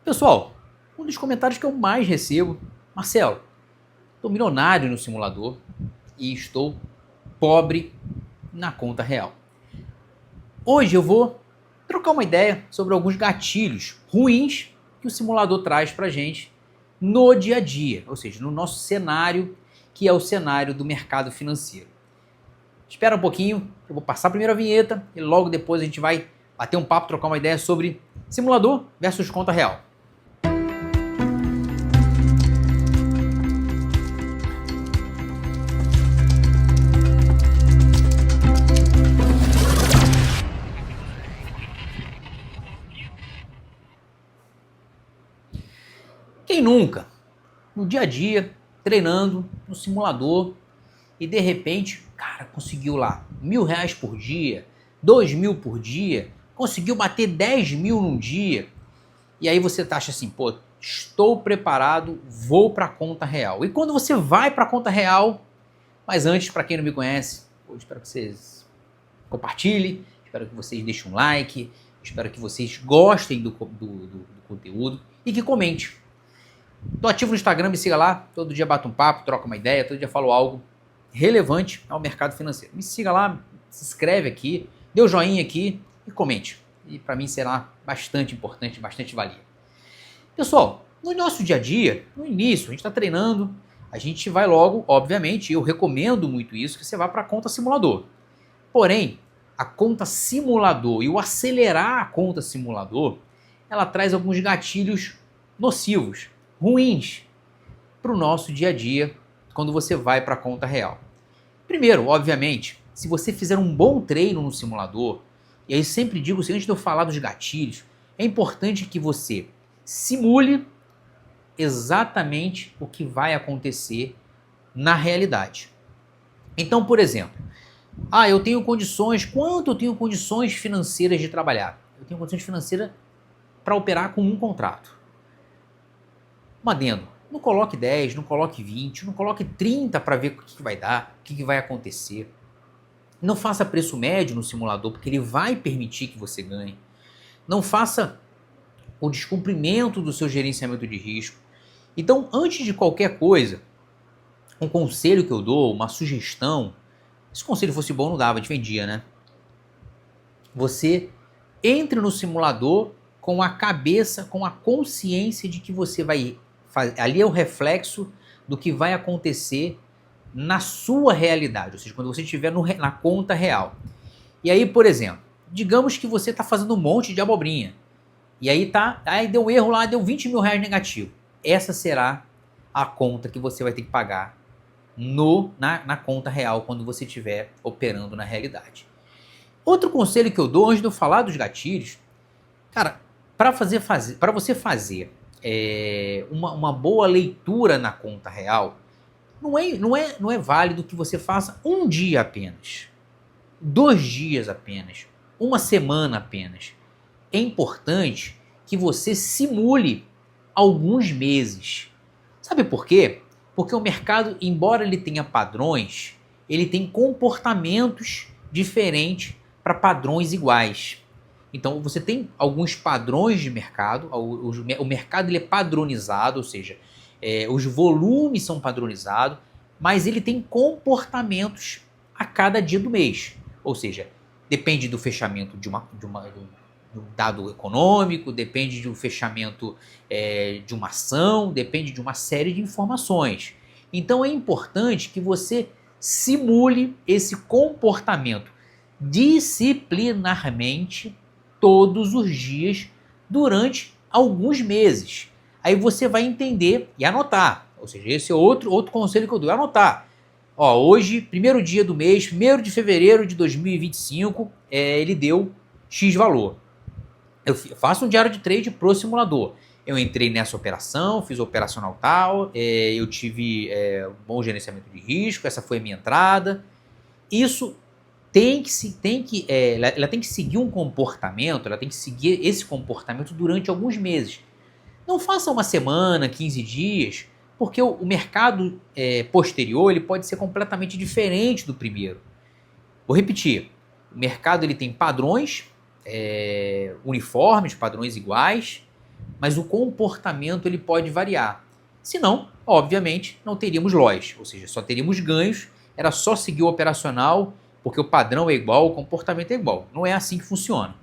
Pessoal, um dos comentários que eu mais recebo: Marcelo, estou milionário no simulador e estou pobre na conta real. Hoje eu vou trocar uma ideia sobre alguns gatilhos ruins que o simulador traz pra gente no dia a dia, ou seja, no nosso cenário, que é o cenário do mercado financeiro. Espera um pouquinho, eu vou passar a primeira vinheta e logo depois a gente vai bater um papo, trocar uma ideia sobre simulador versus conta real. Quem nunca, no dia a dia, treinando no simulador e de repente, cara, conseguiu lá R$ 1.000 por dia, 2.000 por dia, conseguiu bater 10.000 num dia. E aí você acha assim, pô, estou preparado, vou para a conta real. E quando você vai para a conta real, mas antes, para quem não me conhece, eu espero que vocês compartilhem, espero que vocês deixem um like, espero que vocês gostem do conteúdo e que comentem. Tô ativo no Instagram, me siga lá, todo dia bato um papo, troco uma ideia, todo dia falo algo relevante ao mercado financeiro. Me siga lá, se inscreve aqui, dê o joinha aqui e comente. E para mim será bastante importante, bastante valia. Pessoal, no nosso dia a dia, no início, a gente está treinando, a gente vai logo, obviamente, eu recomendo muito isso, que você vá para a conta simulador. Porém, a conta simulador e o acelerar a conta simulador, ela traz alguns gatilhos nocivos, ruins, para o nosso dia a dia, quando você vai para a conta real. Primeiro, obviamente, se você fizer um bom treino no simulador, e aí sempre digo, antes de eu falar dos gatilhos, é importante que você simule exatamente o que vai acontecer na realidade. Então, por exemplo, eu tenho condições, quanto eu tenho condições financeiras de trabalhar? Eu tenho condições financeiras para operar com um contrato. Um adendo, não coloque 10, não coloque 20, não coloque 30 para ver o que vai dar, o que vai acontecer. Não faça preço médio no simulador, porque ele vai permitir que você ganhe. Não faça o descumprimento do seu gerenciamento de risco. Então, antes de qualquer coisa, um conselho que eu dou, uma sugestão, se o conselho fosse bom não dava, a gente vendia, né? Você entre no simulador com a cabeça, com a consciência de que você vai fazer. Ali é o reflexo do que vai acontecer na sua realidade, ou seja, quando você estiver na conta real. E aí, por exemplo, digamos que você está fazendo um monte de abobrinha. E aí deu um erro lá, deu R$ 20.000 negativo. Essa será a conta que você vai ter que pagar na conta real quando você estiver operando na realidade. Outro conselho que eu dou antes de eu falar dos gatilhos, cara, para você fazer uma boa leitura na conta real, não é válido que você faça um dia apenas, 2 dias apenas, uma semana apenas. É importante que você simule alguns meses. Sabe por quê? Porque o mercado, embora ele tenha padrões, ele tem comportamentos diferentes para padrões iguais. Então você tem alguns padrões de mercado, o mercado ele é padronizado, ou seja, os volumes são padronizados, mas ele tem comportamentos a cada dia do mês. Ou seja, depende do fechamento de um dado econômico, depende do fechamento de uma ação, depende de uma série de informações. Então é importante que você simule esse comportamento disciplinarmente todos os dias durante alguns meses. Aí você vai entender e anotar. Ou seja, esse é outro conselho que eu dou, é anotar. Hoje, primeiro dia do mês, 1º de fevereiro de 2025, ele deu X valor. Eu faço um diário de trade pro simulador. Eu entrei nessa operação, fiz o operacional tal, eu tive um bom gerenciamento de risco, essa foi a minha entrada. Isso ela tem que seguir um comportamento, ela tem que seguir esse comportamento durante alguns meses. Não faça uma semana, 15 dias, porque o mercado posterior ele pode ser completamente diferente do primeiro. Vou repetir, o mercado ele tem padrões uniformes, padrões iguais, mas o comportamento ele pode variar. Senão, obviamente, não teríamos loss, ou seja, só teríamos ganhos, era só seguir o operacional, porque o padrão é igual, o comportamento é igual. Não é assim que funciona.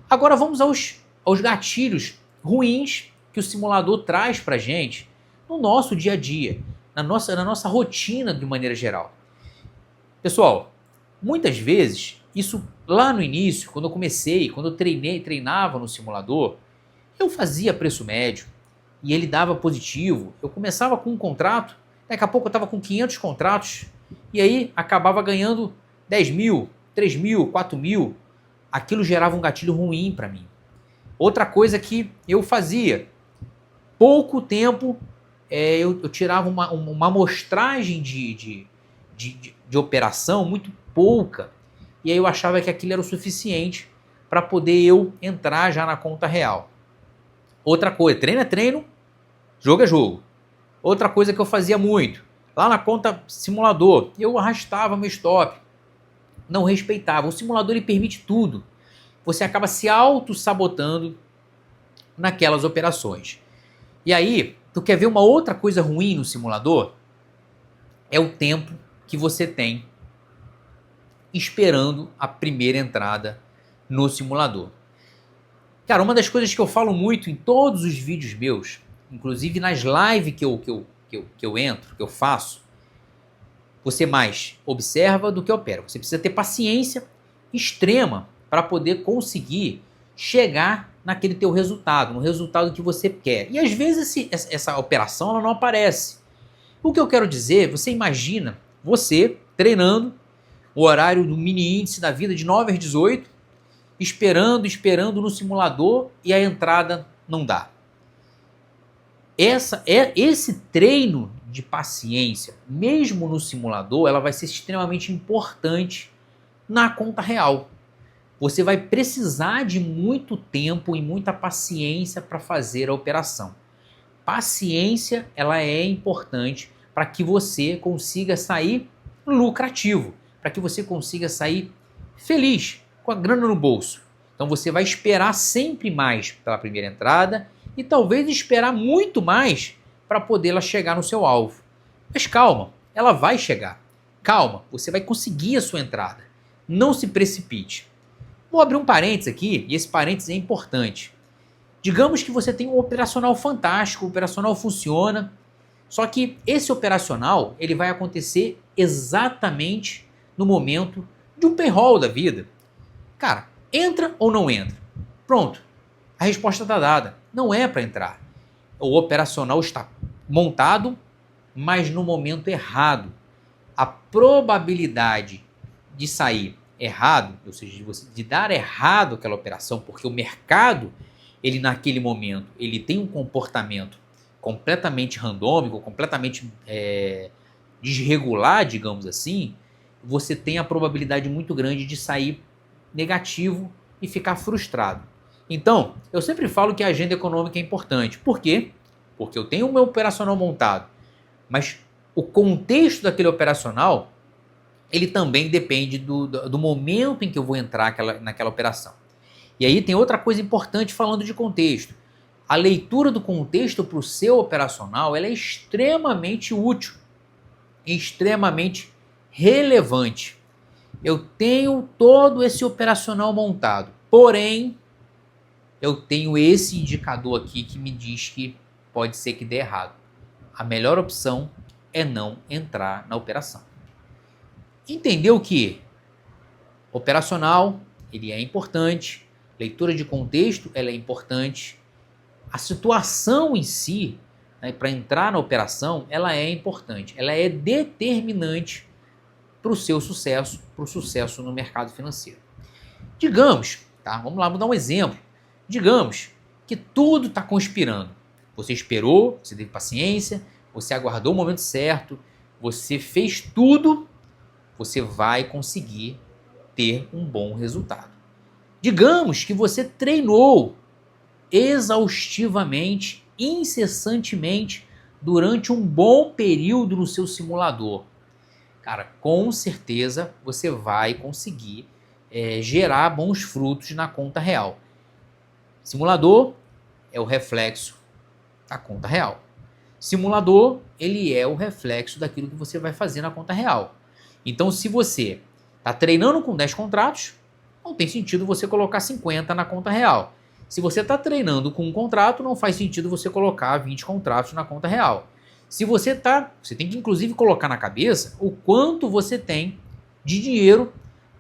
Agora vamos aos gatilhos ruins que o simulador traz para a gente no nosso dia a dia, na nossa rotina de maneira geral. Pessoal, muitas vezes, isso lá no início, quando eu comecei, quando eu treinava no simulador, eu fazia preço médio e ele dava positivo. Eu começava com um contrato, daqui a pouco eu estava com 500 contratos e aí acabava ganhando 10 mil, 3 mil, 4 mil. Aquilo gerava um gatilho ruim para mim. Outra coisa que eu fazia, pouco tempo eu tirava uma amostragem de operação muito pouca e aí eu achava que aquilo era o suficiente para poder eu entrar já na conta real. Outra coisa, treino é treino, jogo é jogo. Outra coisa que eu fazia muito, lá na conta simulador, eu arrastava meu stop, não respeitava. O simulador ele permite tudo. Você acaba se auto-sabotando naquelas operações. E aí, tu quer ver uma outra coisa ruim no simulador? É o tempo que você tem esperando a primeira entrada no simulador. Cara, uma das coisas que eu falo muito em todos os vídeos meus, inclusive nas lives que eu entro, que eu faço, você mais observa do que opera. Você precisa ter paciência extrema para poder conseguir chegar naquele teu resultado, no resultado que você quer. E às vezes essa operação ela não aparece. O que eu quero dizer, você imagina você treinando o horário do mini índice da vida de 9 às 18, esperando no simulador e a entrada não dá. Esse treino de paciência, mesmo no simulador, ela vai ser extremamente importante na conta real. Você vai precisar de muito tempo e muita paciência para fazer a operação. Paciência, ela é importante para que você consiga sair lucrativo, para que você consiga sair feliz, com a grana no bolso. Então você vai esperar sempre mais pela primeira entrada e talvez esperar muito mais para poder ela chegar no seu alvo. Mas calma, ela vai chegar. Calma, você vai conseguir a sua entrada. Não se precipite. Vou abrir um parênteses aqui, e esse parênteses é importante. Digamos que você tem um operacional fantástico, o operacional funciona, só que esse operacional ele vai acontecer exatamente no momento de um payroll da vida. Cara, entra ou não entra? Pronto, a resposta está dada. Não é para entrar. O operacional está montado, mas no momento errado. A probabilidade de sair errado, ou seja, de dar errado aquela operação, porque o mercado, ele naquele momento, ele tem um comportamento completamente randômico, completamente desregular, digamos assim, você tem a probabilidade muito grande de sair negativo e ficar frustrado. Então, eu sempre falo que a agenda econômica é importante. Por quê? Porque eu tenho o meu operacional montado, mas o contexto daquele operacional ele também depende do momento em que eu vou entrar naquela operação. E aí tem outra coisa importante falando de contexto. A leitura do contexto para o seu operacional ela é extremamente útil, extremamente relevante. Eu tenho todo esse operacional montado, porém, eu tenho esse indicador aqui que me diz que pode ser que dê errado. A melhor opção é não entrar na operação. Entendeu que operacional ele é importante, leitura de contexto ela é importante, a situação em si, né, para entrar na operação, ela é importante, ela é determinante para o seu sucesso, para o sucesso no mercado financeiro. Digamos, tá? Vamos lá, vou dar um exemplo. Digamos que tudo está conspirando. Você esperou, você teve paciência, você aguardou o momento certo, você fez tudo, você vai conseguir ter um bom resultado. Digamos que você treinou exaustivamente, incessantemente, durante um bom período no seu simulador. Cara, com certeza você vai conseguir gerar bons frutos na conta real. Simulador é o reflexo da conta real. Simulador, ele é o reflexo daquilo que você vai fazer na conta real. Então, se você está treinando com 10 contratos, não tem sentido você colocar 50 na conta real. Se você está treinando com um contrato, não faz sentido você colocar 20 contratos na conta real. Se você tem que inclusive colocar na cabeça o quanto você tem de dinheiro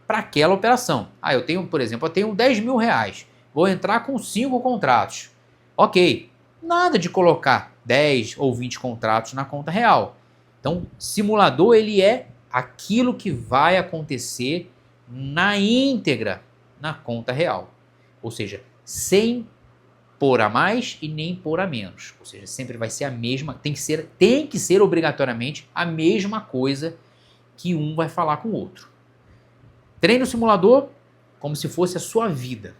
para aquela operação. Eu tenho, por exemplo, 10 mil reais. Vou entrar com 5 contratos. Ok, nada de colocar 10 ou 20 contratos na conta real. Então, simulador, ele é aquilo que vai acontecer na íntegra na conta real. Ou seja, sem pôr a mais e nem pôr a menos. Ou seja, sempre vai ser a mesma, tem que ser obrigatoriamente a mesma coisa que um vai falar com o outro. Treine o simulador como se fosse a sua vida.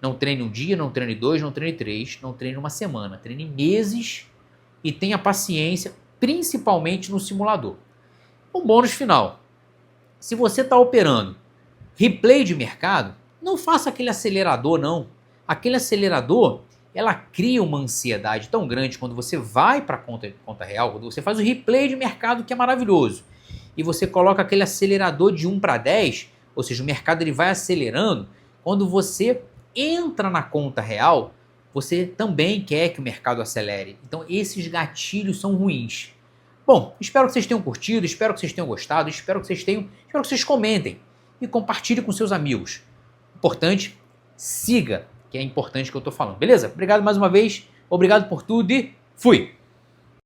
Não treine um dia, não treine 2, não treine 3, não treine uma semana. Treine meses e tenha paciência, principalmente no simulador. Um bônus final. Se você está operando replay de mercado, não faça aquele acelerador, não. Aquele acelerador, ela cria uma ansiedade tão grande quando você vai para a conta real, quando você faz o replay de mercado, que é maravilhoso, e você coloca aquele acelerador de 1 para 10, ou seja, o mercado ele vai acelerando. Quando você entra na conta real, você também quer que o mercado acelere. Então, esses gatilhos são ruins. Bom, espero que vocês tenham curtido, espero que vocês tenham gostado, espero que vocês comentem e compartilhem com seus amigos. Importante, siga, que é importante que eu estou falando, beleza? Obrigado mais uma vez, obrigado por tudo e fui!